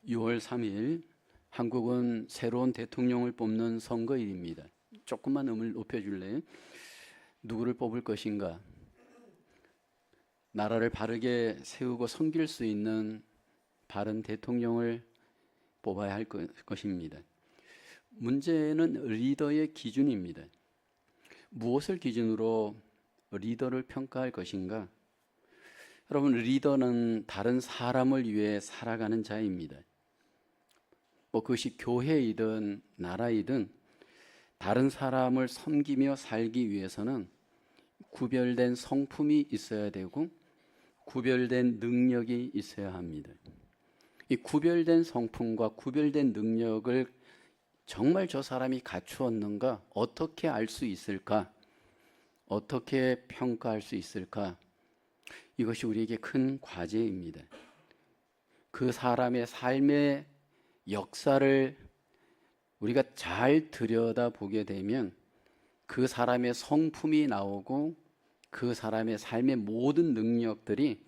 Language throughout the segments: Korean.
6월 3일 한국은 새로운 대통령을 뽑는 선거일입니다. 조금만 음을 높여줄래? 누구를 뽑을 것인가? 나라를 바르게 세우고 섬길 수 있는 바른 대통령을 뽑아야 할 것입니다. 문제는 리더의 기준입니다. 무엇을 기준으로 리더를 평가할 것인가? 여러분, 리더는 다른 사람을 위해 살아가는 자입니다. 그것이 교회이든 나라이든 다른 사람을 섬기며 살기 위해서는 구별된 성품이 있어야 되고 구별된 능력이 있어야 합니다. 이 구별된 성품과 구별된 능력을 정말 저 사람이 갖추었는가? 어떻게 알 수 있을까? 어떻게 평가할 수 있을까? 이것이 우리에게 큰 과제입니다. 그 사람의 삶의 역사를 우리가 잘 들여다보게 되면 그 사람의 성품이 나오고 그 사람의 삶의 모든 능력들이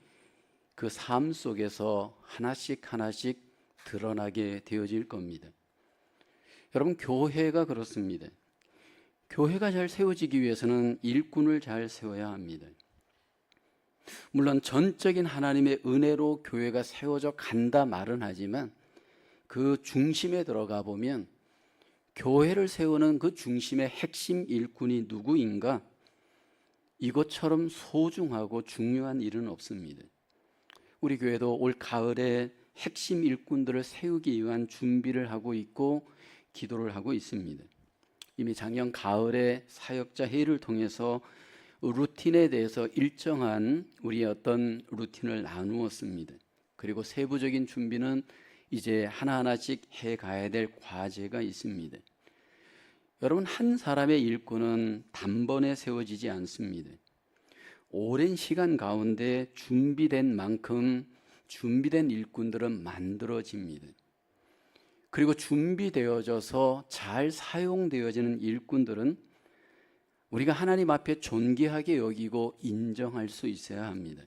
그 삶 속에서 하나씩 하나씩 드러나게 되어질 겁니다. 여러분, 교회가 그렇습니다. 교회가 잘 세워지기 위해서는 일꾼을 잘 세워야 합니다. 물론 전적인 하나님의 은혜로 교회가 세워져 간다 말은 하지만 그 중심에 들어가 보면 교회를 세우는 그 중심의 핵심 일꾼이 누구인가? 이것처럼 소중하고 중요한 일은 없습니다. 우리 교회도 올 가을에 핵심 일꾼들을 세우기 위한 준비를 하고 있고 기도를 하고 있습니다. 이미 작년 가을에 사역자 회의를 통해서 루틴에 대해서 일정한 우리의 어떤 루틴을 나누었습니다. 그리고 세부적인 준비는 이제 하나하나씩 해가야 될 과제가 있습니다. 여러분, 한 사람의 일꾼은 단번에 세워지지 않습니다. 오랜 시간 가운데 준비된 만큼 준비된 일꾼들은 만들어집니다. 그리고 준비되어져서 잘 사용되어지는 일꾼들은 우리가 하나님 앞에 존귀하게 여기고 인정할 수 있어야 합니다.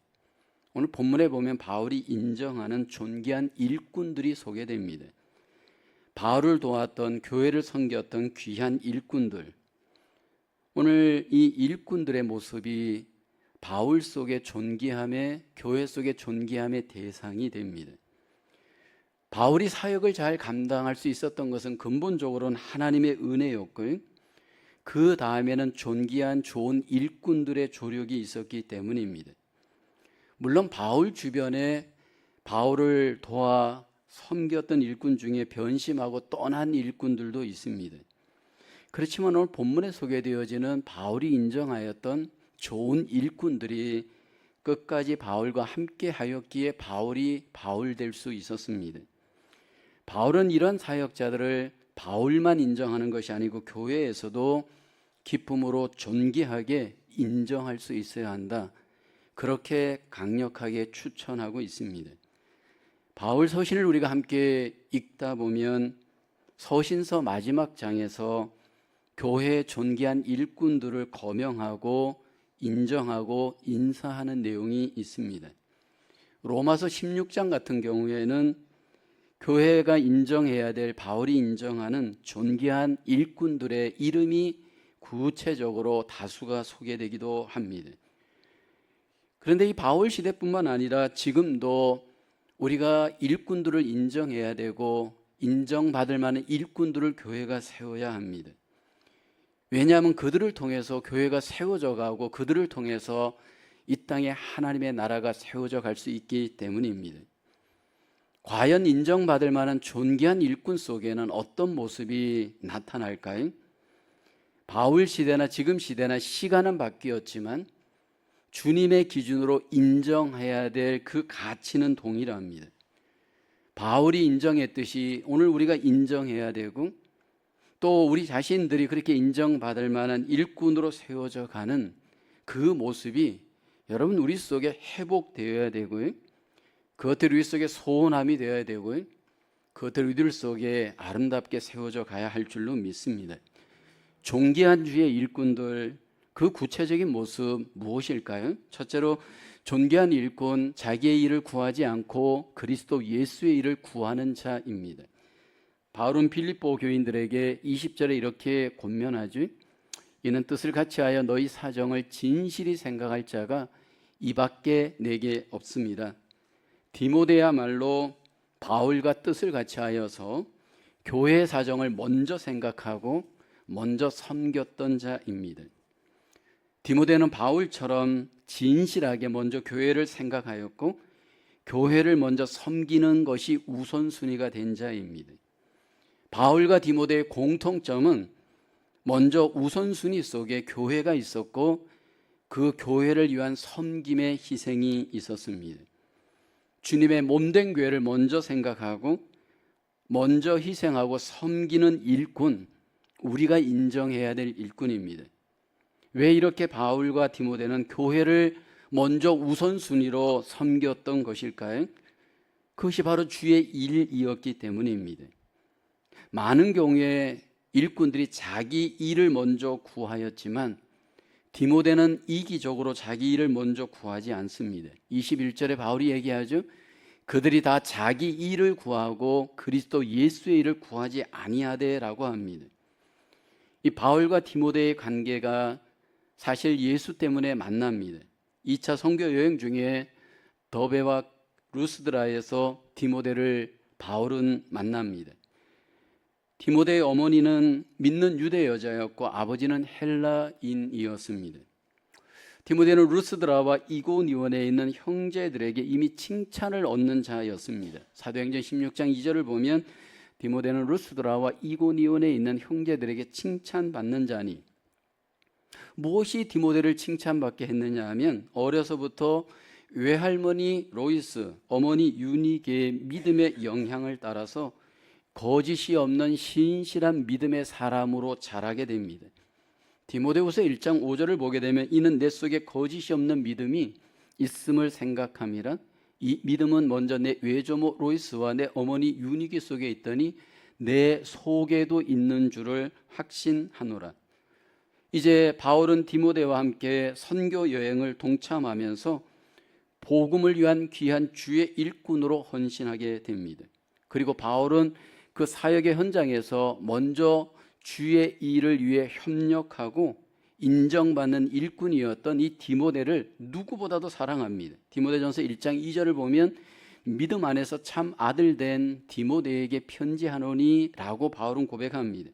오늘 본문에 보면 바울이 인정하는 존귀한 일꾼들이 소개됩니다. 바울을 도왔던, 교회를 섬겼던 귀한 일꾼들. 오늘 이 일꾼들의 모습이 바울 속의 존귀함의, 교회 속의 존귀함의 대상이 됩니다. 바울이 사역을 잘 감당할 수 있었던 것은 근본적으로는 하나님의 은혜였고요. 그 다음에는 존귀한 좋은 일꾼들의 조력이 있었기 때문입니다. 물론 바울 주변에 바울을 도와 섬겼던 일꾼 중에 변심하고 떠난 일꾼들도 있습니다. 그렇지만 오늘 본문에 소개되어지는 바울이 인정하였던 좋은 일꾼들이 끝까지 바울과 함께 하였기에 바울이 바울 될 수 있었습니다. 바울은 이런 사역자들을 바울만 인정하는 것이 아니고 교회에서도 기쁨으로 존귀하게 인정할 수 있어야 한다. 그렇게 강력하게 추천하고 있습니다. 바울 서신을 우리가 함께 읽다 보면 서신서 마지막 장에서 교회의 존귀한 일꾼들을 거명하고 인정하고 인사하는 내용이 있습니다. 로마서 16장 같은 경우에는 교회가 인정해야 될, 바울이 인정하는 존귀한 일꾼들의 이름이 구체적으로 다수가 소개되기도 합니다. 그런데 이 바울 시대뿐만 아니라 지금도 우리가 일꾼들을 인정해야 되고 인정받을 만한 일꾼들을 교회가 세워야 합니다. 왜냐하면 그들을 통해서 교회가 세워져 가고 그들을 통해서 이 땅에 하나님의 나라가 세워져 갈 수 있기 때문입니다. 과연 인정받을 만한 존귀한 일꾼 속에는 어떤 모습이 나타날까요? 바울 시대나 지금 시대나 시간은 바뀌었지만 주님의 기준으로 인정해야 될 그 가치는 동일합니다. 바울이 인정했듯이 오늘 우리가 인정해야 되고 또 우리 자신들이 그렇게 인정받을 만한 일꾼으로 세워져 가는 그 모습이 여러분 우리 속에 회복되어야 되고요. 그것들이 우리 속에 소원함이 되어야 되고요. 그것들이 우리들 속에 아름답게 세워져 가야 할 줄로 믿습니다. 존귀한 주의 일꾼들, 그 구체적인 모습 무엇일까요? 첫째로 존귀한 일꾼, 자기의 일을 구하지 않고 그리스도 예수의 일을 구하는 자입니다. 바울은 필립보 교인들에게 20절에 이렇게 권면하죠. 이는 뜻을 같이하여 너희 사정을 진실히 생각할 자가 이밖에 내게 없습니다. 디모데야말로 바울과 뜻을 같이하여서 교회의 사정을 먼저 생각하고 먼저 섬겼던 자입니다. 디모데는 바울처럼 진실하게 먼저 교회를 생각하였고 교회를 먼저 섬기는 것이 우선순위가 된 자입니다. 바울과 디모데의 공통점은 먼저 우선순위 속에 교회가 있었고 그 교회를 위한 섬김의 희생이 있었습니다. 주님의 몸된 교회를 먼저 생각하고 먼저 희생하고 섬기는 일꾼, 우리가 인정해야 될 일꾼입니다. 왜 이렇게 바울과 디모데는 교회를 먼저 우선순위로 섬겼던 것일까요? 그것이 바로 주의 일이었기 때문입니다. 많은 경우에 일꾼들이 자기 일을 먼저 구하였지만 디모데는 이기적으로 자기 일을 먼저 구하지 않습니다. 21절에 바울이 얘기하죠. 그들이 다 자기 일을 구하고 그리스도 예수의 일을 구하지 아니하되라고 합니다. 이 바울과 디모데의 관계가 사실 예수 때문에 만납니다. 2차 선교 여행 중에 더베와 루스드라에서 디모데를 바울은 만납니다. 디모데의 어머니는 믿는 유대 여자였고 아버지는 헬라인이었습니다. 디모데는 루스드라와 이고니온에 있는 형제들에게 이미 칭찬을 얻는 자였습니다. 사도행전 16장 2절을 보면 디모데는 루스드라와 이고니온에 있는 형제들에게 칭찬받는 자니, 무엇이 디모데를 칭찬받게 했느냐 하면 어려서부터 외할머니 로이스, 어머니 유니게의 믿음의 영향을 따라서 거짓이 없는 신실한 믿음의 사람으로 자라게 됩니다. 디모데후서 1장 5절을 보게 되면 이는 내 속에 거짓이 없는 믿음이 있음을 생각함이라. 이 믿음은 먼저 내 외조모 로이스와 내 어머니 유니게 속에 있더니 내 속에도 있는 줄을 확신하노라. 이제 바울은 디모데와 함께 선교 여행을 동참하면서 복음을 위한 귀한 주의 일꾼으로 헌신하게 됩니다. 그리고 바울은 그 사역의 현장에서 먼저 주의 일을 위해 협력하고 인정받는 일꾼이었던 이 디모데를 누구보다도 사랑합니다. 디모데전서 1장 2절을 보면 믿음 안에서 참 아들 된 디모데에게 편지하노니 라고 바울은 고백합니다.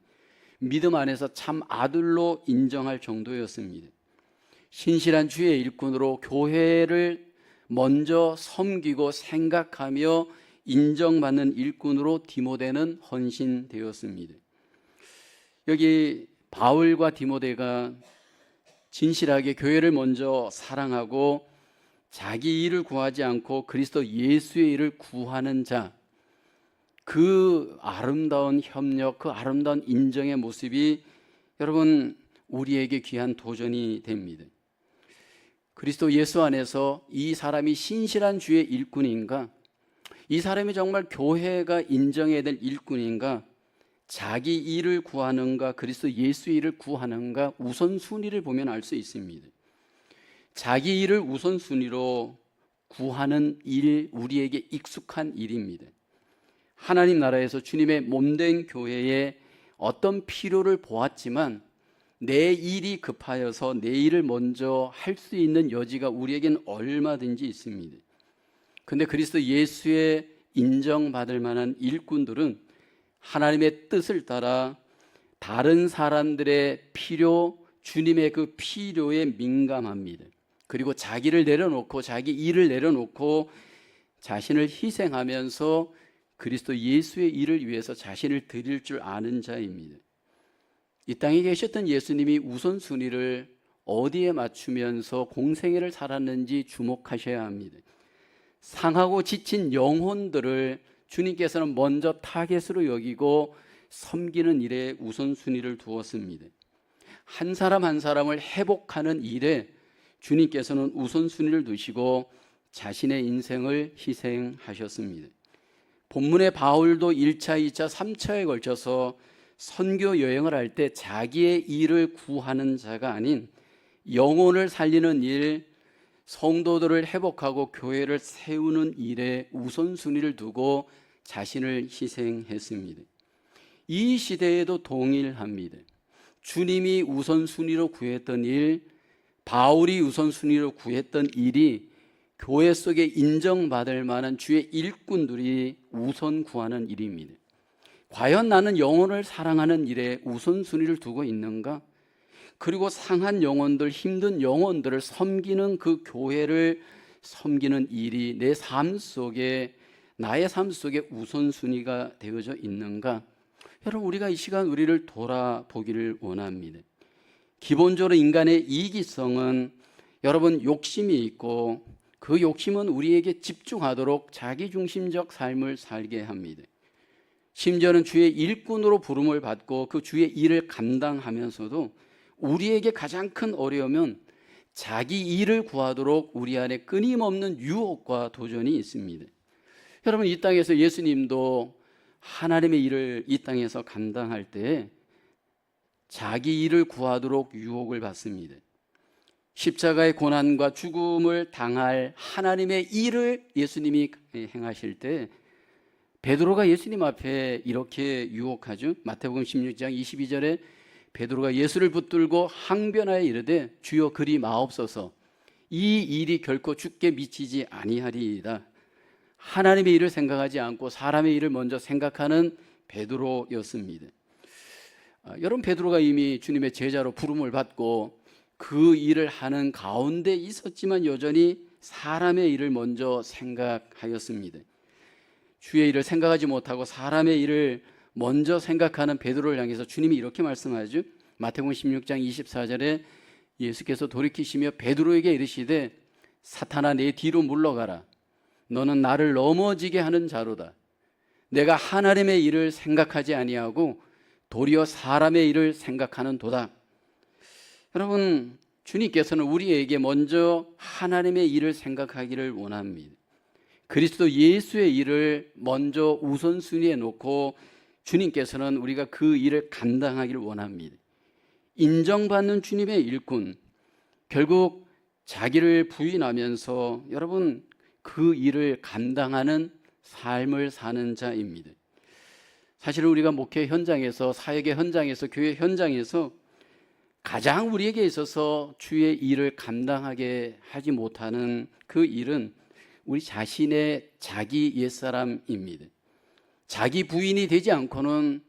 믿음 안에서 참 아들로 인정할 정도였습니다. 신실한 주의 일꾼으로 교회를 먼저 섬기고 생각하며 인정받는 일꾼으로 디모데는 헌신되었습니다. 여기 바울과 디모데가 진실하게 교회를 먼저 사랑하고 자기 일을 구하지 않고 그리스도 예수의 일을 구하는 자, 그 아름다운 협력, 그 아름다운 인정의 모습이 여러분 우리에게 귀한 도전이 됩니다. 그리스도 예수 안에서 이 사람이 신실한 주의 일꾼인가? 이 사람이 정말 교회가 인정해야 될 일꾼인가? 자기 일을 구하는가? 그리스도 예수의 일을 구하는가? 우선순위를 보면 알 수 있습니다. 자기 일을 우선순위로 구하는 일, 우리에게 익숙한 일입니다. 하나님 나라에서 주님의 몸된 교회에 어떤 필요를 보았지만 내 일이 급하여서 내 일을 먼저 할 수 있는 여지가 우리에겐 얼마든지 있습니다. 그런데 그리스도 예수의 인정받을 만한 일꾼들은 하나님의 뜻을 따라 다른 사람들의 필요, 주님의 그 필요에 민감합니다. 그리고 자기를 내려놓고 자기 일을 내려놓고 자신을 희생하면서 그리스도 예수의 일을 위해서 자신을 드릴 줄 아는 자입니다. 이 땅에 계셨던 예수님이 우선순위를 어디에 맞추면서 공생애를 살았는지 주목하셔야 합니다. 상하고 지친 영혼들을 주님께서는 먼저 타겟으로 여기고 섬기는 일에 우선순위를 두었습니다. 한 사람 한 사람을 회복하는 일에 주님께서는 우선순위를 두시고 자신의 인생을 희생하셨습니다. 본문의 바울도 1차, 2차, 3차에 걸쳐서 선교 여행을 할 때 자기의 일을 구하는 자가 아닌 영혼을 살리는 일, 성도들을 회복하고 교회를 세우는 일에 우선순위를 두고 자신을 희생했습니다. 이 시대에도 동일합니다. 주님이 우선순위로 구했던 일, 바울이 우선순위로 구했던 일이 교회 속에 인정받을 만한 주의 일꾼들이 우선 구하는 일입니다. 과연 나는 영혼을 사랑하는 일에 우선순위를 두고 있는가? 그리고 상한 영혼들, 힘든 영혼들을 섬기는 그 교회를 섬기는 일이 내 삶 속에, 나의 삶 속에 우선순위가 되어져 있는가? 여러분, 우리가 이 시간 우리를 돌아보기를 원합니다. 기본적으로 인간의 이기성은 여러분 욕심이 있고, 그 욕심은 우리에게 집중하도록 자기중심적 삶을 살게 합니다. 심지어는 주의 일꾼으로 부름을 받고 그 주의 일을 감당하면서도 우리에게 가장 큰 어려움은 자기 일을 구하도록 우리 안에 끊임없는 유혹과 도전이 있습니다. 여러분, 이 땅에서 예수님도 하나님의 일을 이 땅에서 감당할 때 자기 일을 구하도록 유혹을 받습니다. 십자가의 고난과 죽음을 당할 하나님의 일을 예수님이 행하실 때 베드로가 예수님 앞에 이렇게 유혹하죠. 마태복음 16장 22절에 베드로가 예수를 붙들고 항변하여 이르되 주여 그리 마옵소서, 이 일이 결코 주께 미치지 아니하리이다. 하나님의 일을 생각하지 않고 사람의 일을 먼저 생각하는 베드로였습니다. 여러분, 베드로가 이미 주님의 제자로 부름을 받고 그 일을 하는 가운데 있었지만 여전히 사람의 일을 먼저 생각하였습니다. 주의 일을 생각하지 못하고 사람의 일을 먼저 생각하는 베드로를 향해서 주님이 이렇게 말씀하죠. 마태복음 16장 24절에 예수께서 돌이키시며 베드로에게 이르시되 사탄아, 내 뒤로 물러가라. 너는 나를 넘어지게 하는 자로다. 내가 하나님의 일을 생각하지 아니하고 도리어 사람의 일을 생각하는 도다. 여러분, 주님께서는 우리에게 먼저 하나님의 일을 생각하기를 원합니다. 그리스도 예수의 일을 먼저 우선순위에 놓고 주님께서는 우리가 그 일을 감당하기를 원합니다. 인정받는 주님의 일꾼, 결국 자기를 부인하면서 여러분 그 일을 감당하는 삶을 사는 자입니다. 사실은 우리가 목회 현장에서, 사역의 현장에서, 교회 현장에서 가장 우리에게 있어서 주의 일을 감당하게 하지 못하는 그 일은 우리 자신의 자기 옛사람입니다. 자기 부인이 되지 않고는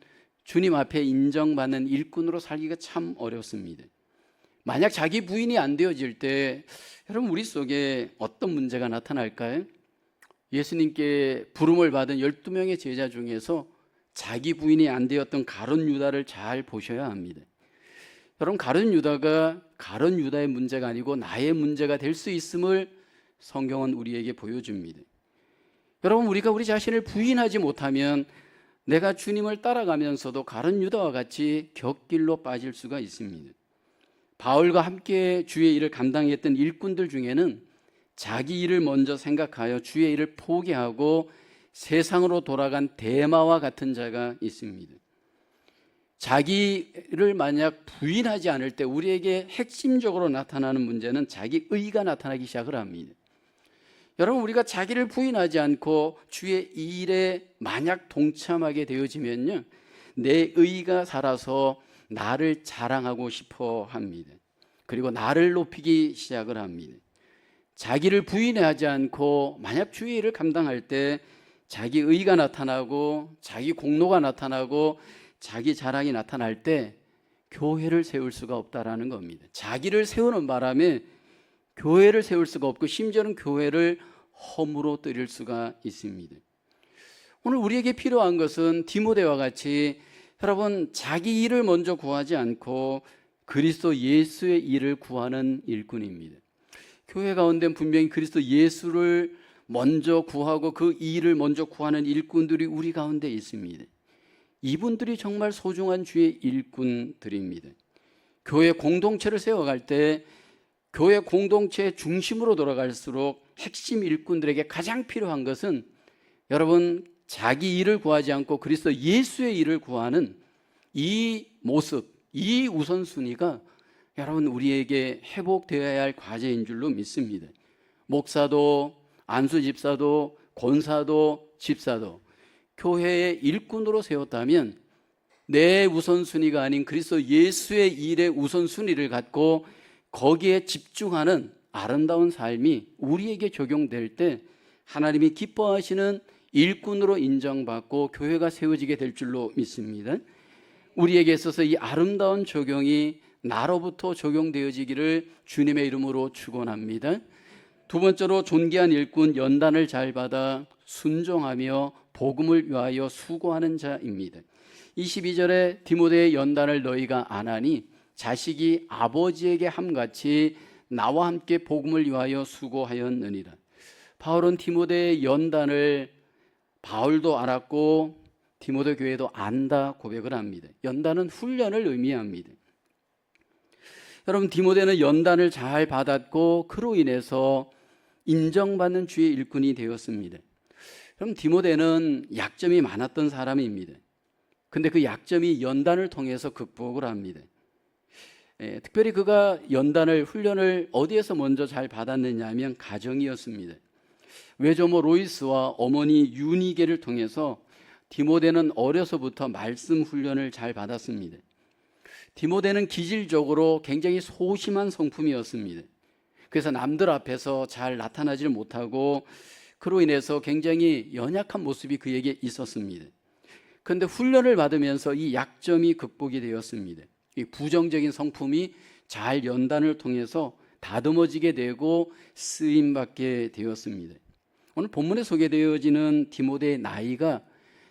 주님 앞에 인정받는 일꾼으로 살기가 참 어렵습니다. 만약 자기 부인이 안 되어질 때 여러분 우리 속에 어떤 문제가 나타날까요? 예수님께 부름을 받은 12명의 제자 중에서 자기 부인이 안 되었던 가룟 유다를 잘 보셔야 합니다. 여러분, 가룟 유다가 가룟 유다의 문제가 아니고 나의 문제가 될 수 있음을 성경은 우리에게 보여줍니다. 여러분, 우리가 우리 자신을 부인하지 못하면 내가 주님을 따라가면서도 가룟 유다와 같이 곁길로 빠질 수가 있습니다. 바울과 함께 주의 일을 감당했던 일꾼들 중에는 자기 일을 먼저 생각하여 주의 일을 포기하고 세상으로 돌아간 데마와 같은 자가 있습니다. 자기를 만약 부인하지 않을 때 우리에게 핵심적으로 나타나는 문제는 자기 의가 나타나기 시작을 합니다. 여러분, 우리가 자기를 부인하지 않고 주의 일에 만약 동참하게 되어지면요, 내 의가 살아서 나를 자랑하고 싶어 합니다. 그리고 나를 높이기 시작을 합니다. 자기를 부인하지 않고 만약 주의 일을 감당할 때 자기 의가 나타나고 자기 공로가 나타나고 자기 자랑이 나타날 때 교회를 세울 수가 없다라는 겁니다. 자기를 세우는 바람에 교회를 세울 수가 없고 심지어는 교회를 허물어뜨릴 수가 있습니다. 오늘 우리에게 필요한 것은 디모데와 같이 여러분 자기 일을 먼저 구하지 않고 그리스도 예수의 일을 구하는 일꾼입니다. 교회 가운데 분명히 그리스도 예수를 먼저 구하고 그 일을 먼저 구하는 일꾼들이 우리 가운데 있습니다. 이분들이 정말 소중한 주의 일꾼들입니다. 교회 공동체를 세워갈 때 교회 공동체의 중심으로 돌아갈수록 핵심 일꾼들에게 가장 필요한 것은 여러분 자기 일을 구하지 않고 그리스도 예수의 일을 구하는 이 모습, 이 우선순위가 여러분, 우리에게 회복되어야 할 과제인 줄로 믿습니다. 목사도, 안수 집사도, 권사도, 집사도 교회의 일꾼으로 세웠다면 내 우선순위가 아닌 그리스도 예수의 일의 우선순위를 갖고 거기에 집중하는 아름다운 삶이 우리에게 적용될 때 하나님이 기뻐하시는 일꾼으로 인정받고 교회가 세워지게 될 줄로 믿습니다. 우리에게 있어서 이 아름다운 적용이 나로부터 적용되어지기를 주님의 이름으로 축원합니다. 두 번째로 존귀한 일꾼 연단을 잘 받아 순종하며 복음을 위하여 수고하는 자입니다. 22절에 디모데의 연단을 너희가 안 하니 자식이 아버지에게 함같이 나와 함께 복음을 위하여 수고하였느니라. 바울은 디모데의 연단을 바울도 알았고 디모데 교회도 안다 고백을 합니다. 연단은 훈련을 의미합니다. 여러분, 디모데는 연단을 잘 받았고 그로 인해서 인정받는 주의 일꾼이 되었습니다. 그럼 디모데는 약점이 많았던 사람입니다. 근데 그 약점이 연단을 통해서 극복을 합니다. 특별히 그가 연단을 훈련을 어디에서 먼저 잘 받았느냐 하면 가정이었습니다. 외조모 로이스와 어머니 유니게를 통해서 디모데는 어려서부터 말씀 훈련을 잘 받았습니다. 디모데는 기질적으로 굉장히 소심한 성품이었습니다. 그래서 남들 앞에서 잘 나타나질 못하고 그로 인해서 굉장히 연약한 모습이 그에게 있었습니다. 그런데 훈련을 받으면서 이 약점이 극복이 되었습니다. 이 부정적인 성품이 잘 연단을 통해서 다듬어지게 되고 쓰임받게 되었습니다. 오늘 본문에 소개되어지는 디모데의 나이가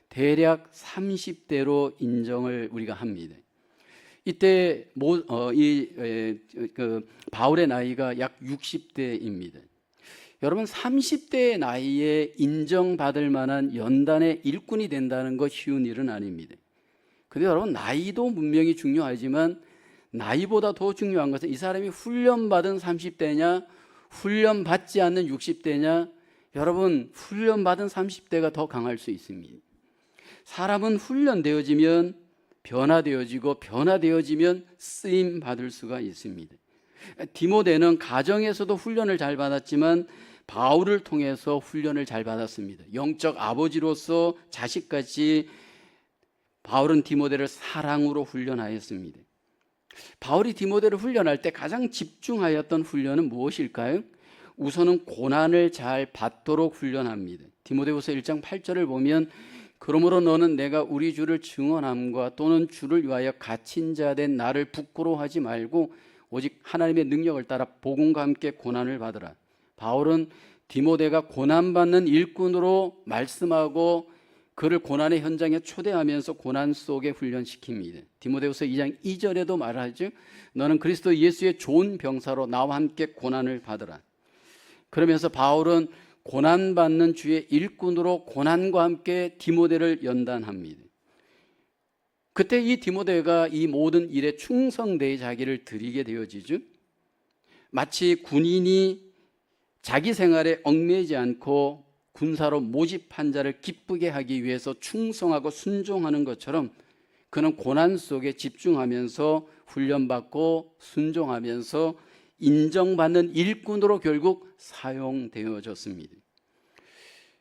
대략 30대로 인정을 우리가 합니다. 이때 바울의 나이가 약 60대입니다. 여러분, 30대의 나이에 인정받을 만한 연단의 일꾼이 된다는 것 쉬운 일은 아닙니다. 그런데 여러분, 나이도 분명히 중요하지만 나이보다 더 중요한 것은 이 사람이 훈련받은 30대냐 훈련받지 않는 60대냐. 여러분, 훈련받은 30대가 더 강할 수 있습니다. 사람은 훈련되어지면 변화되어지고 변화되어지면 쓰임받을 수가 있습니다. 디모데는 가정에서도 훈련을 잘 받았지만 바울을 통해서 훈련을 잘 받았습니다. 영적 아버지로서 자식같이 바울은 디모데를 사랑으로 훈련하였습니다. 바울이 디모데를 훈련할 때 가장 집중하였던 훈련은 무엇일까요? 우선은 고난을 잘 받도록 훈련합니다. 디모데후서 1장 8절을 보면 그러므로 너는 내가 우리 주를 증언함과 또는 주를 위하여 갇힌 자 된 나를 부끄러워하지 말고 오직 하나님의 능력을 따라 복음과 함께 고난을 받으라. 바울은 디모데가 고난받는 일꾼으로 말씀하고 그를 고난의 현장에 초대하면서 고난 속에 훈련시킵니다. 디모데후서 2장 2절에도 말하죠. 너는 그리스도 예수의 좋은 병사로 나와 함께 고난을 받으라. 그러면서 바울은 고난받는 주의 일꾼으로 고난과 함께 디모데를 연단합니다. 그때 이 디모데가 이 모든 일에 충성되어 자기를 드리게 되어지죠. 마치 군인이 자기 생활에 얽매이지 않고 군사로 모집한 자를 기쁘게 하기 위해서 충성하고 순종하는 것처럼 그는 고난 속에 집중하면서 훈련받고 순종하면서 인정받는 일꾼으로 결국 사용되어졌습니다.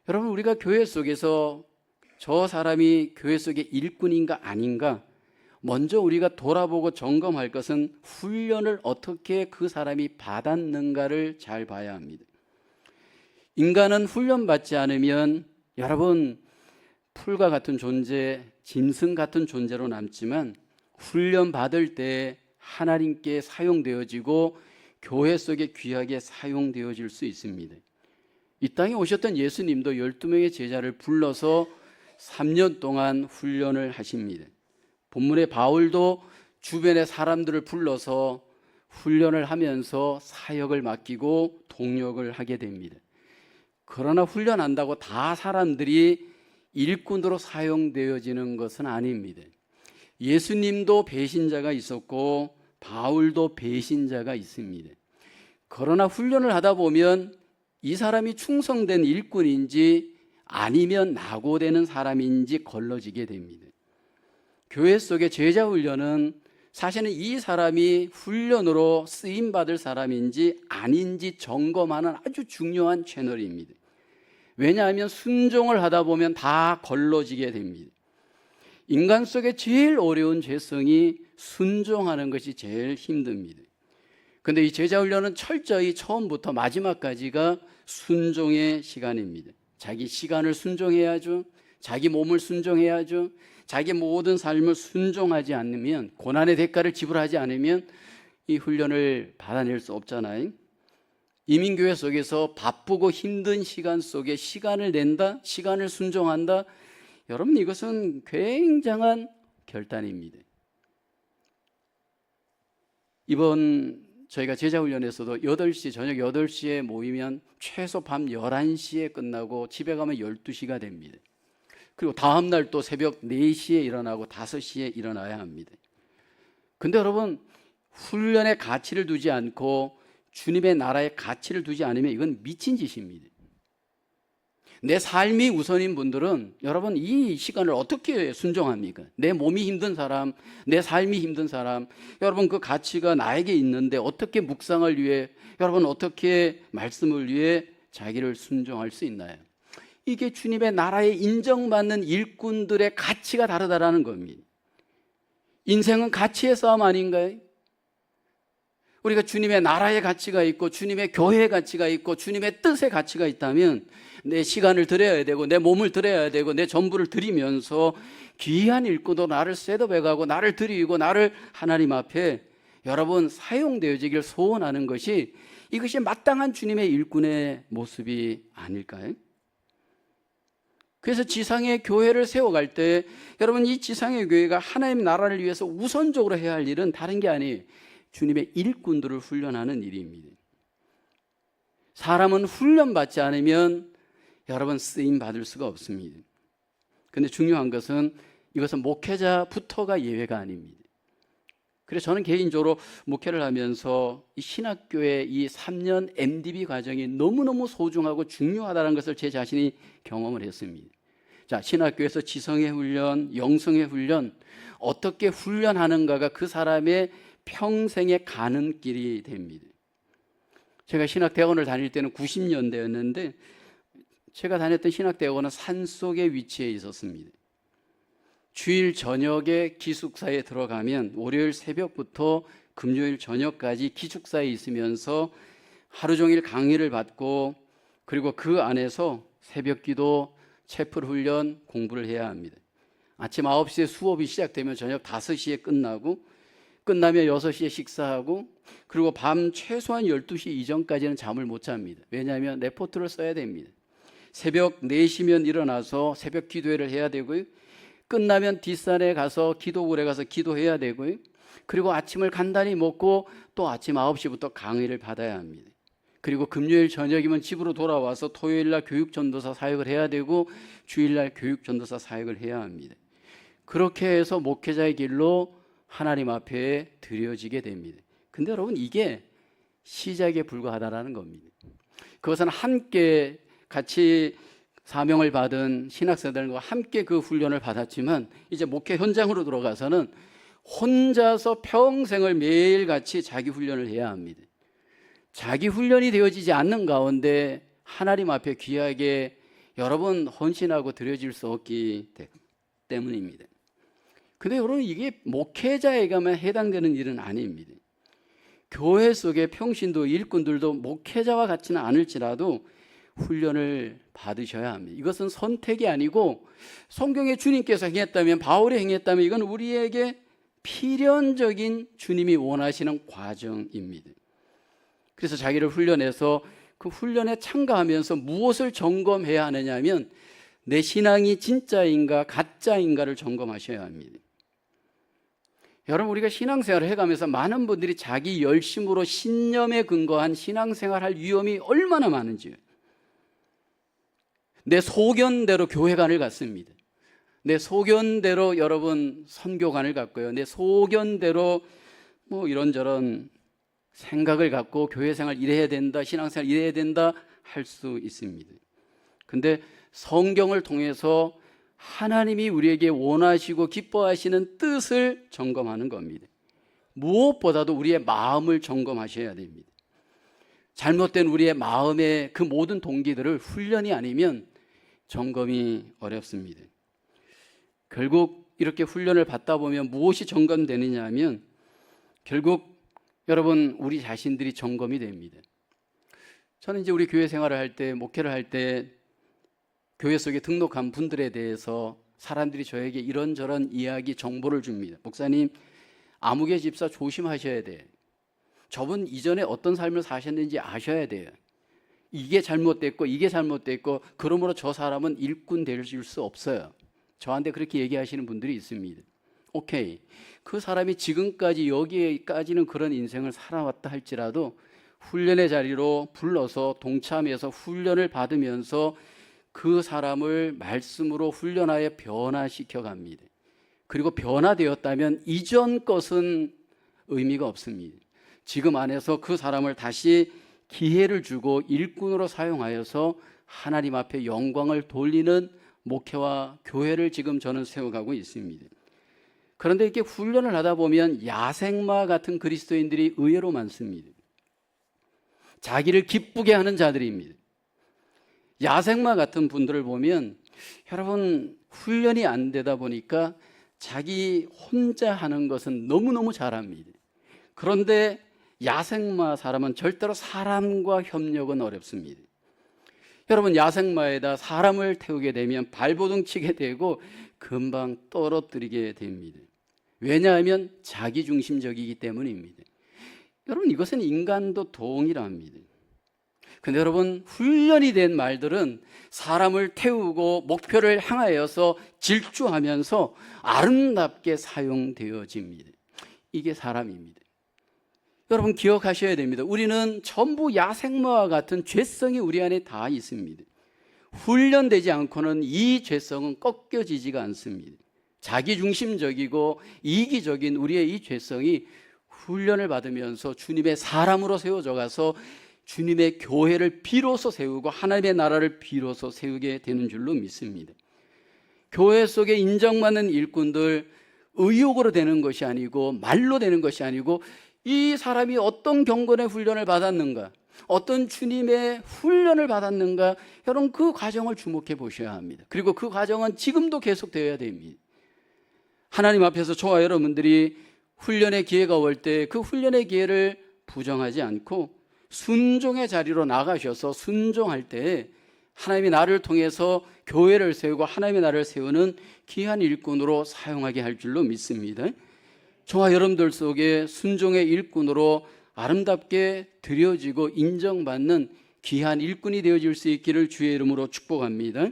여러분, 우리가 교회 속에서 저 사람이 교회 속의 일꾼인가 아닌가 먼저 우리가 돌아보고 점검할 것은 훈련을 어떻게 그 사람이 받았는가를 잘 봐야 합니다. 인간은 훈련받지 않으면 여러분 풀과 같은 존재, 짐승 같은 존재로 남지만 훈련받을 때 하나님께 사용되어지고 교회 속에 귀하게 사용되어질 수 있습니다. 이 땅에 오셨던 예수님도 12명의 제자를 불러서 3년 동안 훈련을 하십니다. 본문의 바울도 주변의 사람들을 불러서 훈련을 하면서 사역을 맡기고 동력을 하게 됩니다. 그러나 훈련한다고 다 사람들이 일꾼으로 사용되어지는 것은 아닙니다. 예수님도 배신자가 있었고 바울도 배신자가 있습니다. 그러나 훈련을 하다 보면 이 사람이 충성된 일꾼인지 아니면 낙오되는 사람인지 걸러지게 됩니다. 교회 속의 제자 훈련은 사실은 이 사람이 훈련으로 쓰임받을 사람인지 아닌지 점검하는 아주 중요한 채널입니다. 왜냐하면 순종을 하다 보면 다 걸러지게 됩니다. 인간 속에 제일 어려운 죄성이 순종하는 것이 제일 힘듭니다. 근데 이 제자훈련은 철저히 처음부터 마지막까지가 순종의 시간입니다. 자기 시간을 순종해야죠. 자기 몸을 순종해야죠. 자기 모든 삶을 순종하지 않으면, 고난의 대가를 지불하지 않으면 이 훈련을 받아낼 수 없잖아요. 이민교회 속에서 바쁘고 힘든 시간 속에 시간을 낸다, 시간을 순종한다. 여러분, 이것은 굉장한 결단입니다. 이번 저희가 제자훈련에서도 8시, 저녁 8시에 모이면 최소 밤 11시에 끝나고 집에 가면 12시가 됩니다. 그리고 다음날 또 새벽 4시에 일어나고 5시에 일어나야 합니다. 근데 여러분, 훈련의 가치를 두지 않고 주님의 나라의 가치를 두지 않으면 이건 미친 짓입니다. 내 삶이 우선인 분들은 여러분 이 시간을 어떻게 순종합니까? 내 몸이 힘든 사람, 내 삶이 힘든 사람, 여러분 그 가치가 나에게 있는데 어떻게 묵상을 위해, 여러분 어떻게 말씀을 위해 자기를 순종할 수 있나요? 이게 주님의 나라에 인정받는 일꾼들의 가치가 다르다라는 겁니다. 인생은 가치의 싸움 아닌가요? 우리가 주님의 나라의 가치가 있고 주님의 교회의 가치가 있고 주님의 뜻의 가치가 있다면 내 시간을 드려야 되고 내 몸을 드려야 되고 내 전부를 드리면서 귀한 일꾼도 나를 셋업해가고 나를 드리고 나를 하나님 앞에 여러분 사용되어지길 소원하는 것이, 이것이 마땅한 주님의 일꾼의 모습이 아닐까요? 그래서 지상의 교회를 세워갈 때 여러분 이 지상의 교회가 하나님 나라를 위해서 우선적으로 해야 할 일은 다른 게 아니에요. 주님의 일꾼들을 훈련하는 일입니다. 사람은 훈련받지 않으면 여러분 쓰임 받을 수가 없습니다. 그런데 중요한 것은 이것은 목회자부터가 예외가 아닙니다. 그래서 저는 개인적으로 목회를 하면서 이 신학교의 이 3년 MDB 과정이 너무너무 소중하고 중요하다는 것을 제 자신이 경험을 했습니다. 자, 신학교에서 지성의 훈련, 영성의 훈련, 어떻게 훈련하는가가 그 사람의 평생에 가는 길이 됩니다. 제가 신학대학원을 다닐 때는 90년대였는데 제가 다녔던 신학대학원은 산속에 위치해 있었습니다. 주일 저녁에 기숙사에 들어가면 월요일 새벽부터 금요일 저녁까지 기숙사에 있으면서 하루 종일 강의를 받고, 그리고 그 안에서 새벽기도, 채플 훈련, 공부를 해야 합니다. 아침 9시에 수업이 시작되면 저녁 5시에 끝나고, 끝나면 6시에 식사하고, 그리고 밤 최소한 12시 이전까지는 잠을 못 잡니다. 왜냐하면 레포트를 써야 됩니다. 새벽 4시면 일어나서 새벽 기도회를 해야 되고요. 끝나면 뒷산에 가서 기도굴에 가서 기도해야 되고요. 그리고 아침을 간단히 먹고 또 아침 9시부터 강의를 받아야 합니다. 그리고 금요일 저녁이면 집으로 돌아와서 토요일날 교육전도사 사역을 해야 되고 주일날 교육전도사 사역을 해야 합니다. 그렇게 해서 목회자의 길로 하나님 앞에 드려지게 됩니다. 근데 여러분 이게 시작에 불과하다라는 겁니다. 그것은 함께 같이 사명을 받은 신학생들과 함께 그 훈련을 받았지만 이제 목회 현장으로 들어가서는 혼자서 평생을 매일같이 자기 훈련을 해야 합니다. 자기 훈련이 되어지지 않는 가운데 하나님 앞에 귀하게 여러분 헌신하고 드려질 수 없기 때문입니다. 근데 여러분 이게 목회자에게만 해당되는 일은 아닙니다. 교회 속의 평신도 일꾼들도 목회자와 같지는 않을지라도 훈련을 받으셔야 합니다. 이것은 선택이 아니고 성경에 주님께서 행했다면, 바울이 행했다면 이건 우리에게 필연적인 주님이 원하시는 과정입니다. 그래서 자기를 훈련해서 그 훈련에 참가하면서 무엇을 점검해야 하느냐 하면 내 신앙이 진짜인가 가짜인가를 점검하셔야 합니다. 여러분 우리가 신앙생활을 해가면서 많은 분들이 자기 열심으로 신념에 근거한 신앙생활할 위험이 얼마나 많은지요. 내 소견대로 교회관을 갖습니다. 내 소견대로 여러분 선교관을 갖고요. 내 소견대로 뭐 이런저런 생각을 갖고 교회생활 이래야 된다, 신앙생활 이래야 된다 할 수 있습니다. 근데 성경을 통해서 하나님이 우리에게 원하시고 기뻐하시는 뜻을 점검하는 겁니다. 무엇보다도 우리의 마음을 점검하셔야 됩니다. 잘못된 우리의 마음의 그 모든 동기들을 훈련이 아니면 점검이 어렵습니다. 결국 이렇게 훈련을 받다 보면 무엇이 점검되느냐 하면 결국 여러분 우리 자신들이 점검이 됩니다. 저는 이제 우리 교회 생활을 할 때, 목회를 할 때 교회 속에 등록한 분들에 대해서 사람들이 저에게 이런저런 이야기 정보를 줍니다. 목사님, 아무개 집사 조심하셔야 돼. 저분 이전에 어떤 삶을 사셨는지 아셔야 돼요. 이게 잘못됐고 이게 잘못됐고 그러므로 저 사람은 일꾼 될 수 없어요. 저한테 그렇게 얘기하시는 분들이 있습니다. 오케이, 그 사람이 지금까지 여기까지는 그런 인생을 살아왔다 할지라도 훈련의 자리로 불러서 동참해서 훈련을 받으면서 그 사람을 말씀으로 훈련하여 변화시켜 갑니다. 그리고 변화되었다면 이전 것은 의미가 없습니다. 지금 안에서 그 사람을 다시 기회를 주고 일꾼으로 사용하여서 하나님 앞에 영광을 돌리는 목회와 교회를 지금 저는 세워가고 있습니다. 그런데 이렇게 훈련을 하다 보면 야생마 같은 그리스도인들이 의외로 많습니다. 자기를 기쁘게 하는 자들입니다. 야생마 같은 분들을 보면 여러분 훈련이 안 되다 보니까 자기 혼자 하는 것은 너무너무 잘합니다. 그런데 야생마 사람은 절대로 사람과 협력은 어렵습니다. 여러분 야생마에다 사람을 태우게 되면 발버둥 치게 되고 금방 떨어뜨리게 됩니다. 왜냐하면 자기중심적이기 때문입니다. 여러분 이것은 인간도 동일합니다. 근데 여러분 훈련이 된 말들은 사람을 태우고 목표를 향하여서 질주하면서 아름답게 사용되어집니다. 이게 사람입니다. 여러분 기억하셔야 됩니다. 우리는 전부 야생마와 같은 죄성이 우리 안에 다 있습니다. 훈련되지 않고는 이 죄성은 꺾여지지가 않습니다. 자기중심적이고 이기적인 우리의 이 죄성이 훈련을 받으면서 주님의 사람으로 세워져 가서 주님의 교회를 비로소 세우고 하나님의 나라를 비로소 세우게 되는 줄로 믿습니다. 교회 속에 인정받는 일꾼들 의욕으로 되는 것이 아니고 말로 되는 것이 아니고 이 사람이 어떤 경건의 훈련을 받았는가, 어떤 주님의 훈련을 받았는가, 여러분 그 과정을 주목해 보셔야 합니다. 그리고 그 과정은 지금도 계속되어야 됩니다. 하나님 앞에서 저와 여러분들이 훈련의 기회가 올 때 그 훈련의 기회를 부정하지 않고 순종의 자리로 나가셔서 순종할 때 하나님이 나를 통해서 교회를 세우고 하나님의 나라를 세우는 귀한 일꾼으로 사용하게 할 줄로 믿습니다. 저와 여러분들 속에 순종의 일꾼으로 아름답게 드려지고 인정받는 귀한 일꾼이 되어질 수 있기를 주의 이름으로 축복합니다.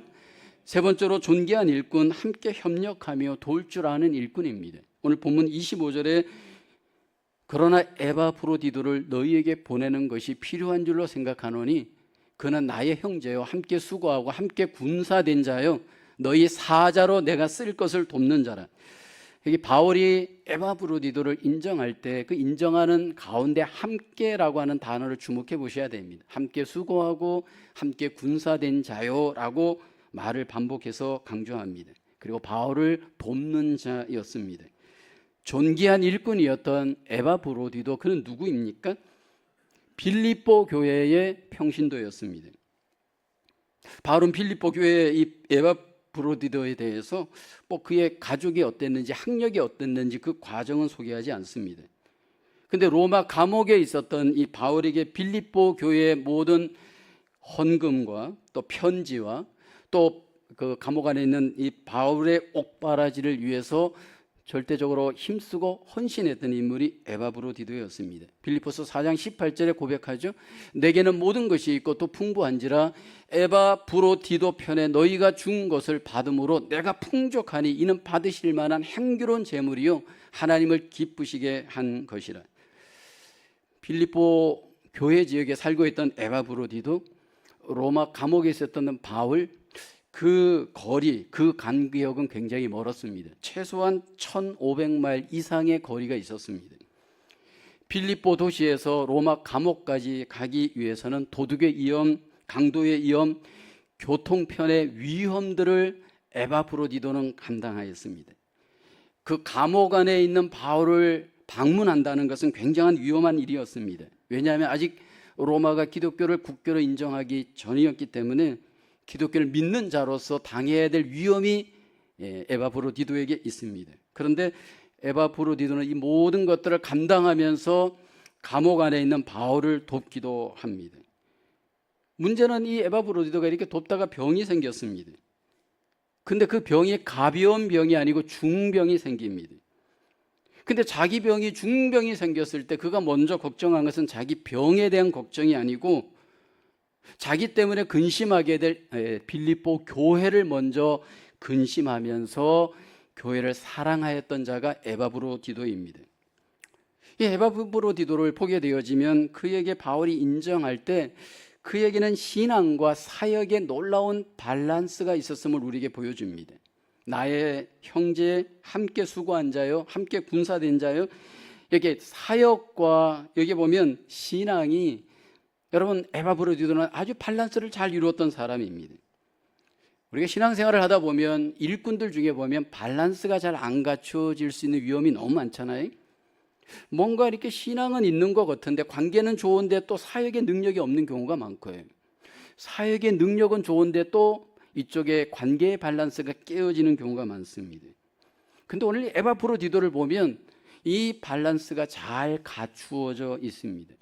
세 번째로 존귀한 일꾼, 함께 협력하며 도울 줄 아는 일꾼입니다. 오늘 본문 25절에 그러나 에바프로디도를 너희에게 보내는 것이 필요한 줄로 생각하노니 그는 나의 형제요 함께 수고하고 함께 군사된 자요 너희 사자로 내가 쓸 것을 돕는 자라. 여기 바울이 에바프로디도를 인정할 때 그 인정하는 가운데 함께라고 하는 단어를 주목해 보셔야 됩니다. 함께 수고하고 함께 군사된 자요라고 말을 반복해서 강조합니다. 그리고 바울을 돕는 자였습니다. 존귀한 일꾼이었던 에바프로디도 그는 누구입니까? 빌립보 교회의 평신도였습니다. 바울은 빌립보 교회의 이 에바프로디도에 대해서 뭐 그의 가족이 어땠는지 학력이 어땠는지 그 과정은 소개하지 않습니다. 그런데 로마 감옥에 있었던 이 바울에게 빌립보 교회의 모든 헌금과 또 편지와 또 그 감옥 안에 있는 이 바울의 옥바라지를 위해서 절대적으로 힘쓰고 헌신했던 인물이 에바프로디도였습니다. 빌립보서 4장 18절에 고백하죠. 내게는 모든 것이 있고 또 풍부한지라 에바프로디도 편에 너희가 준 것을 받음으로 내가 풍족하니 이는 받으실 만한 향기로운 재물이요 하나님을 기쁘시게 한 것이라. 빌립보 교회 지역에 살고 있던 에바프로디도, 로마 감옥에 있었던 바울, 그 거리, 그 간격은 굉장히 멀었습니다. 최소한 1500마일 이상의 거리가 있었습니다. 빌립보 도시에서 로마 감옥까지 가기 위해서는 도둑의 위험, 강도의 위험, 교통편의 위험들을 에바프로디도는 감당하였습니다. 그 감옥 안에 있는 바울을 방문한다는 것은 굉장한 위험한 일이었습니다. 왜냐하면 아직 로마가 기독교를 국교로 인정하기 전이었기 때문에 기독교를 믿는 자로서 당해야 될 위험이 에바브로디도에게 있습니다. 그런데 에바브로디도는 이 모든 것들을 감당하면서 감옥 안에 있는 바울을 돕기도 합니다. 문제는 이 에바브로디도가 이렇게 돕다가 병이 생겼습니다. 근데 그 병이 가벼운 병이 아니고 중병이 생깁니다. 근데 자기 병이 중병이 생겼을 때 그가 먼저 걱정한 것은 자기 병에 대한 걱정이 아니고 자기 때문에 근심하게 될 빌립보 교회를 먼저 근심하면서 교회를 사랑하였던 자가 에바브로디도입니다. 이 에바브로디도를 보게 되어지면 그에게 바울이 인정할 때 그에게는 신앙과 사역의 놀라운 밸런스가 있었음을 우리에게 보여줍니다. 나의 형제, 함께 수고한 자요, 함께 군사된 자요. 이렇게 사역과 여기 보면 신앙이, 여러분 에바브로디도는 아주 밸런스를 잘 이루었던 사람입니다. 우리가 신앙생활을 하다 보면 일꾼들 중에 보면 밸런스가 잘 안 갖춰질 수 있는 위험이 너무 많잖아요. 뭔가 이렇게 신앙은 있는 것 같은데 관계는 좋은데 또 사역의 능력이 없는 경우가 많고요. 사역의 능력은 좋은데 또 이쪽에 관계의 밸런스가 깨어지는 경우가 많습니다. 근데 오늘 에바브로디도를 보면 이 밸런스가 잘 갖추어져 있습니다.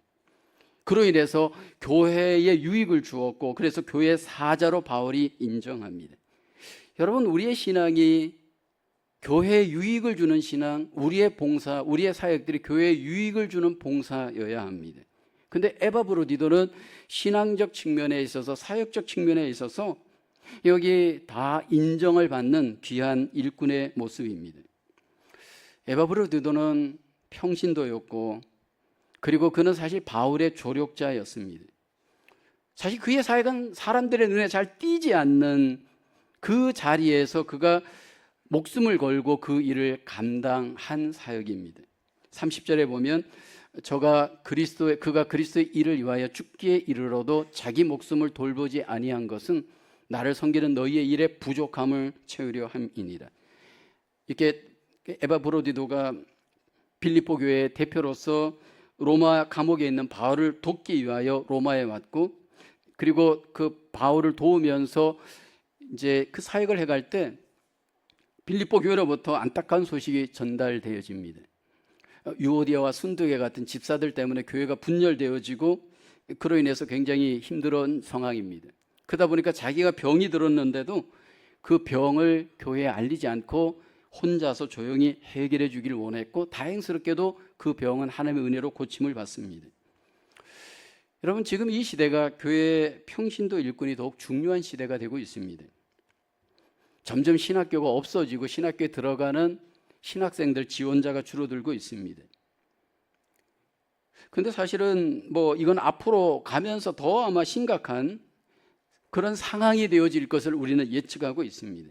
그로 인해서 교회에 유익을 주었고 그래서 교회 사자로 바울이 인정합니다. 여러분, 우리의 신앙이 교회에 유익을 주는 신앙, 우리의 봉사, 우리의 사역들이 교회에 유익을 주는 봉사여야 합니다. 근데 에바브로디도는 신앙적 측면에 있어서, 사역적 측면에 있어서 여기 다 인정을 받는 귀한 일꾼의 모습입니다. 에바브로디도는 평신도였고 그리고 그는 사실 바울의 조력자였습니다. 사실 그의 사역은 사람들의 눈에 잘 띄지 않는 그 자리에서 그가 목숨을 걸고 그 일을 감당한 사역입니다. 30절에 보면 그가 그리스도의 일을 위하여 죽기에 이르러도 자기 목숨을 돌보지 아니한 것은 나를 섬기는 너희의 일에 부족함을 채우려 함이니라. 이렇게 에바브로디도가 빌립보 교회의 대표로서 로마 감옥에 있는 바울을 돕기 위하여 로마에 왔고, 그리고 그 바울을 도우면서 이제 그 사역을 해갈 때 빌립보 교회로부터 안타까운 소식이 전달되어집니다. 유오디아와 순두계 같은 집사들 때문에 교회가 분열되어지고 그로 인해서 굉장히 힘든 상황입니다. 그러다 보니까 자기가 병이 들었는데도 그 병을 교회에 알리지 않고 혼자서 조용히 해결해 주기를 원했고, 다행스럽게도 그 병은 하나님의 은혜로 고침을 받습니다. 여러분, 지금 이 시대가 교회 평신도 일꾼이 더욱 중요한 시대가 되고 있습니다. 점점 신학교가 없어지고 신학교에 들어가는 신학생들 지원자가 줄어들고 있습니다. 그런데 사실은 이건 앞으로 가면서 더 아마 심각한 그런 상황이 되어질 것을 우리는 예측하고 있습니다.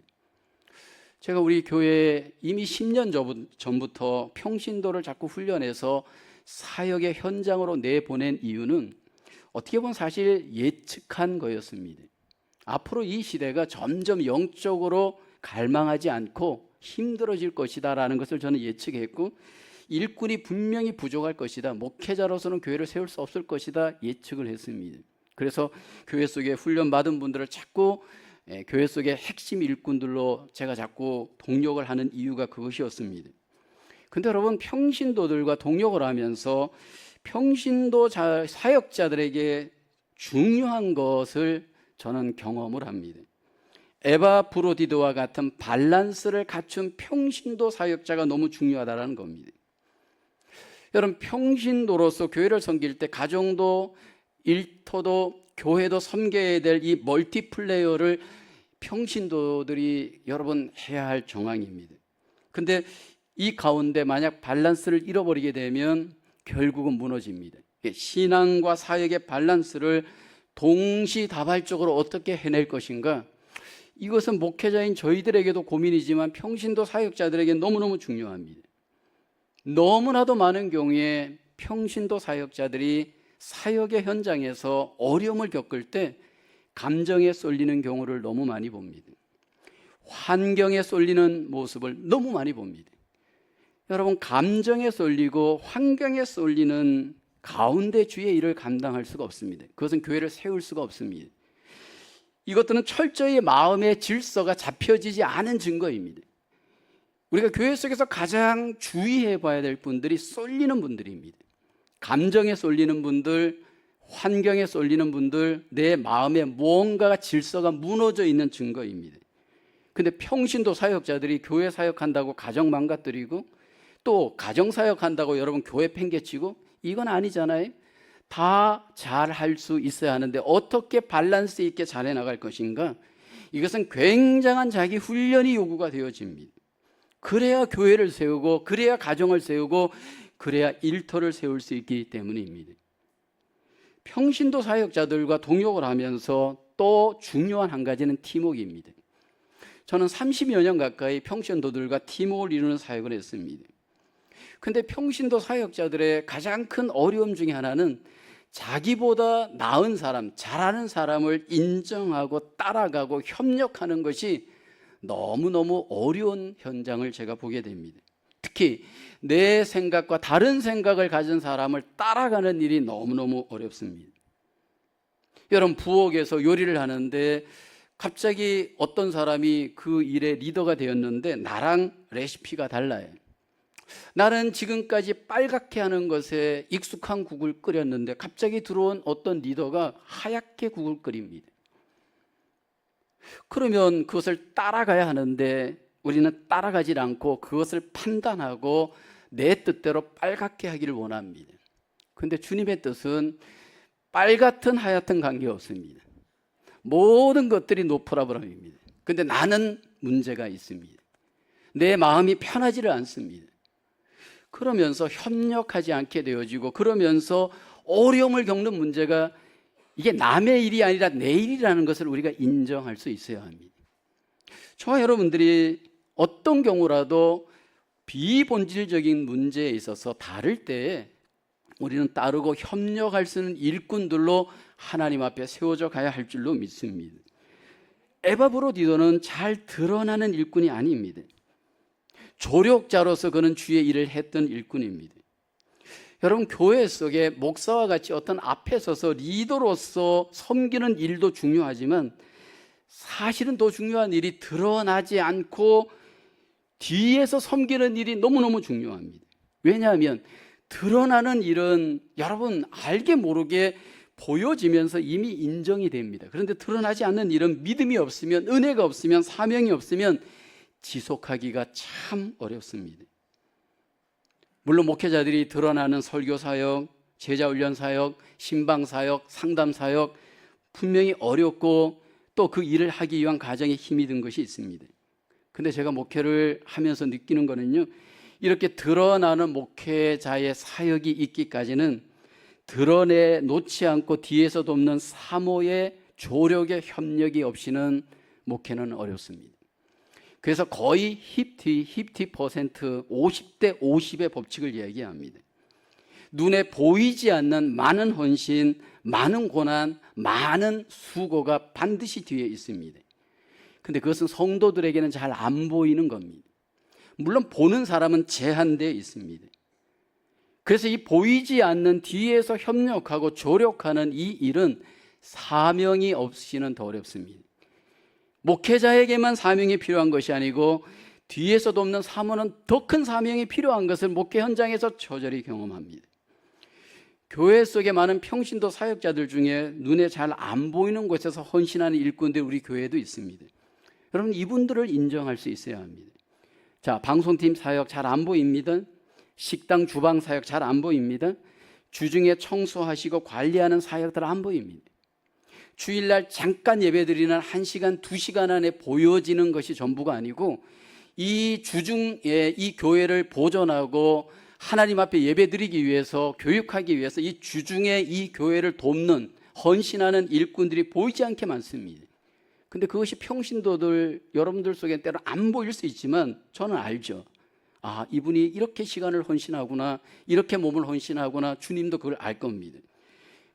제가 우리 교회에 이미 10년 전부터 평신도를 자꾸 훈련해서 사역의 현장으로 내보낸 이유는 어떻게 보면 사실 예측한 거였습니다. 앞으로 이 시대가 점점 영적으로 갈망하지 않고 힘들어질 것이다라는 것을 저는 예측했고, 일꾼이 분명히 부족할 것이다, 목회자로서는 교회를 세울 수 없을 것이다 예측을 했습니다. 그래서 교회 속에 훈련받은 분들을 자꾸 교회 속의 핵심 일꾼들로 제가 자꾸 동력을 하는 이유가 그것이었습니다. 근데 여러분, 평신도들과 동력을 하면서 평신도 사역자들에게 중요한 것을 저는 경험을 합니다. 에바브로디도와 같은 밸런스를 갖춘 평신도 사역자가 너무 중요하다는 겁니다. 여러분, 평신도로서 교회를 섬길 때 가정도 일터도 교회도 섬겨야 될 이 멀티플레이어를 평신도들이 여러분 해야 할 정황입니다. 근데 이 가운데 만약 밸런스를 잃어버리게 되면 결국은 무너집니다. 신앙과 사역의 밸런스를 동시다발적으로 어떻게 해낼 것인가, 이것은 목회자인 저희들에게도 고민이지만 평신도 사역자들에게 너무너무 중요합니다. 너무나도 많은 경우에 평신도 사역자들이 사역의 현장에서 어려움을 겪을 때 감정에 쏠리는 경우를 너무 많이 봅니다. 환경에 쏠리는 모습을 너무 많이 봅니다. 여러분, 감정에 쏠리고 환경에 쏠리는 가운데 주의 일을 감당할 수가 없습니다. 그것은 교회를 세울 수가 없습니다. 이것들은 철저히 마음의 질서가 잡혀지지 않은 증거입니다. 우리가 교회 속에서 가장 주의해 봐야 될 분들이 쏠리는 분들입니다. 감정에 쏠리는 분들, 환경에 쏠리는 분들, 내 마음에 무언가가 질서가 무너져 있는 증거입니다. 근데 평신도 사역자들이 교회 사역한다고 가정 망가뜨리고 또 가정 사역한다고 여러분 교회 팽개치고 이건 아니잖아요. 다 잘할 수 있어야 하는데 어떻게 밸런스 있게 잘해 나갈 것인가? 이것은 굉장한 자기 훈련이 요구가 되어집니다. 그래야 교회를 세우고 그래야 가정을 세우고 그래야 일터를 세울 수 있기 때문입니다. 평신도 사역자들과 동역을 하면서 또 중요한 한 가지는 팀워크입니다. 저는 30여 년 가까이 평신도들과 팀워크를 이루는 사역을 했습니다. 근데 평신도 사역자들의 가장 큰 어려움 중에 하나는 자기보다 나은 사람, 잘하는 사람을 인정하고 따라가고 협력하는 것이 너무너무 어려운 현장을 제가 보게 됩니다. 특히 내 생각과 다른 생각을 가진 사람을 따라가는 일이 너무너무 어렵습니다. 여러분, 부엌에서 요리를 하는데 갑자기 어떤 사람이 그 일의 리더가 되었는데 나랑 레시피가 달라요. 나는 지금까지 빨갛게 하는 것에 익숙한 국을 끓였는데 갑자기 들어온 어떤 리더가 하얗게 국을 끓입니다. 그러면 그것을 따라가야 하는데 우리는 따라가지 않고 그것을 판단하고 내 뜻대로 빨갛게 하기를 원합니다. 그런데 주님의 뜻은 빨갛든 하얗든 관계없습니다. 모든 것들이 노프라브람입니다. 그런데 나는 문제가 있습니다. 내 마음이 편하지를 않습니다. 그러면서 협력하지 않게 되어지고 그러면서 어려움을 겪는 문제가 이게 남의 일이 아니라 내 일이라는 것을 우리가 인정할 수 있어야 합니다. 저와 여러분들이 어떤 경우라도 비본질적인 문제에 있어서 다를 때에 우리는 따르고 협력할 수 있는 일꾼들로 하나님 앞에 세워져 가야 할 줄로 믿습니다. 에바브로디도는 잘 드러나는 일꾼이 아닙니다. 조력자로서 그는 주의 일을 했던 일꾼입니다. 여러분, 교회 속에 목사와 같이 어떤 앞에 서서 리더로서 섬기는 일도 중요하지만 사실은 더 중요한 일이 드러나지 않고 뒤에서 섬기는 일이 너무너무 중요합니다. 왜냐하면 드러나는 일은 여러분 알게 모르게 보여지면서 이미 인정이 됩니다. 그런데 드러나지 않는 일은 믿음이 없으면, 은혜가 없으면, 사명이 없으면 지속하기가 참 어렵습니다. 물론 목회자들이 드러나는 설교 사역, 제자 훈련 사역, 신방 사역, 상담 사역 분명히 어렵고 또 그 일을 하기 위한 가정에 힘이 든 것이 있습니다. 근데 제가 목회를 하면서 느끼는 거는요, 이렇게 드러나는 목회자의 사역이 있기까지는 드러내 놓지 않고 뒤에서 돕는 사모의 조력의 협력이 없이는 목회는 어렵습니다. 그래서 거의 50% 50대 50의 법칙을 이야기합니다. 눈에 보이지 않는 많은 헌신, 많은 고난, 많은 수고가 반드시 뒤에 있습니다. 근데 그것은 성도들에게는 잘 안 보이는 겁니다. 물론 보는 사람은 제한되어 있습니다. 그래서 이 보이지 않는 뒤에서 협력하고 조력하는 이 일은 사명이 없이는 더 어렵습니다. 목회자에게만 사명이 필요한 것이 아니고 뒤에서 돕는 사모는 더 큰 사명이 필요한 것을 목회 현장에서 저절히 경험합니다. 교회 속에 많은 평신도 사역자들 중에 눈에 잘 안 보이는 곳에서 헌신하는 일꾼들 우리 교회에도 있습니다. 여러분, 이분들을 인정할 수 있어야 합니다. 자, 방송팀 사역 잘 안 보입니다. 식당 주방 사역 잘 안 보입니다. 주중에 청소하시고 관리하는 사역들 안 보입니다. 주일날 잠깐 예배드리는 1시간, 2시간 안에 보여지는 것이 전부가 아니고 이 주중에 이 교회를 보존하고 하나님 앞에 예배드리기 위해서, 교육하기 위해서 이 주중에 이 교회를 돕는, 헌신하는 일꾼들이 보이지 않게 많습니다. 근데 그것이 평신도들 여러분들 속에 때로 안 보일 수 있지만 저는 알죠. 아, 이분이 이렇게 시간을 헌신하구나, 이렇게 몸을 헌신하구나, 주님도 그걸 알 겁니다.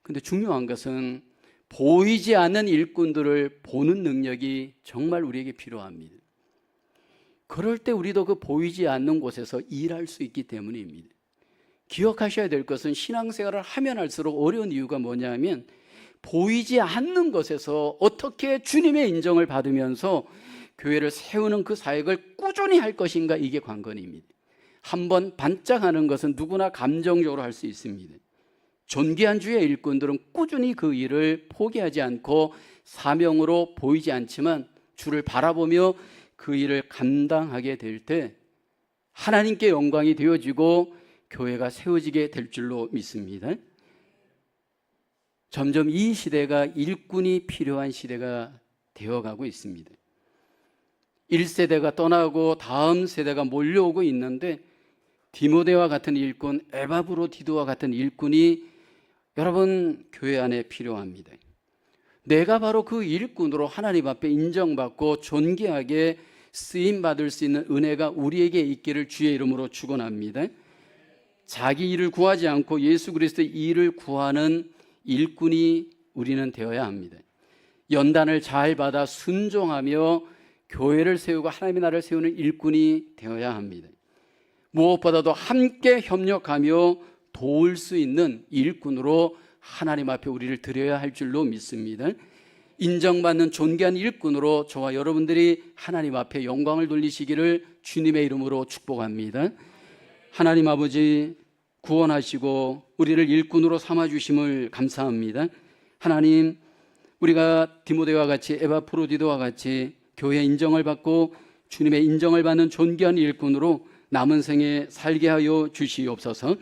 근데 중요한 것은 보이지 않는 일꾼들을 보는 능력이 정말 우리에게 필요합니다. 그럴 때 우리도 그 보이지 않는 곳에서 일할 수 있기 때문입니다. 기억하셔야 될 것은 신앙생활을 하면 할수록 어려운 이유가 뭐냐면 보이지 않는 것에서 어떻게 주님의 인정을 받으면서 교회를 세우는 그 사역을 꾸준히 할 것인가, 이게 관건입니다. 한번 반짝하는 것은 누구나 감정적으로 할 수 있습니다. 존귀한 주의 일꾼들은 꾸준히 그 일을 포기하지 않고 사명으로 보이지 않지만 주를 바라보며 그 일을 감당하게 될 때 하나님께 영광이 되어지고 교회가 세워지게 될 줄로 믿습니다. 점점 이 시대가 일꾼이 필요한 시대가 되어가고 있습니다. 1세대가 떠나고 다음 세대가 몰려오고 있는데 디모데와 같은 일꾼, 에바브로디도와 같은 일꾼이 여러분 교회 안에 필요합니다. 내가 바로 그 일꾼으로 하나님 앞에 인정받고 존귀하게 쓰임받을 수 있는 은혜가 우리에게 있기를 주의 이름으로 축원합니다. 자기 일을 구하지 않고 예수 그리스도의 일을 구하는 일꾼이 우리는 되어야 합니다. 연단을 잘 받아 순종하며 교회를 세우고 하나님의 나라를 세우는 일꾼이 되어야 합니다. 무엇보다도 함께 협력하며 도울 수 있는 일꾼으로 하나님 앞에 우리를 드려야 할 줄로 믿습니다. 인정받는 존귀한 일꾼으로 저와 여러분들이 하나님 앞에 영광을 돌리시기를 주님의 이름으로 축복합니다. 하나님 아버지, 구원하시고 우리를 일꾼으로 삼아주심을 감사합니다. 하나님, 우리가 디모데와 같이 에바프로디도와 같이 교회 인정을 받고 주님의 인정을 받는 존귀한 일꾼으로 남은 생에 살게 하여 주시옵소서.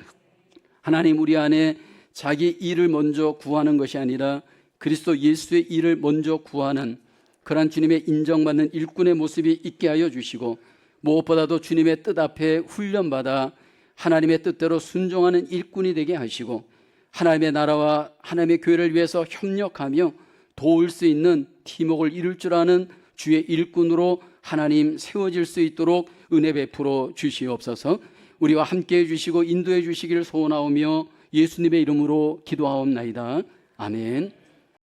하나님, 우리 안에 자기 일을 먼저 구하는 것이 아니라 그리스도 예수의 일을 먼저 구하는 그러한 주님의 인정받는 일꾼의 모습이 있게 하여 주시고, 무엇보다도 주님의 뜻 앞에 훈련받아 하나님의 뜻대로 순종하는 일꾼이 되게 하시고, 하나님의 나라와 하나님의 교회를 위해서 협력하며 도울 수 있는 팀워크를 이룰 줄 아는 주의 일꾼으로 하나님 세워질 수 있도록 은혜 베풀어 주시옵소서. 우리와 함께해 주시고 인도해 주시기를 소원하오며 예수님의 이름으로 기도하옵나이다. 아멘.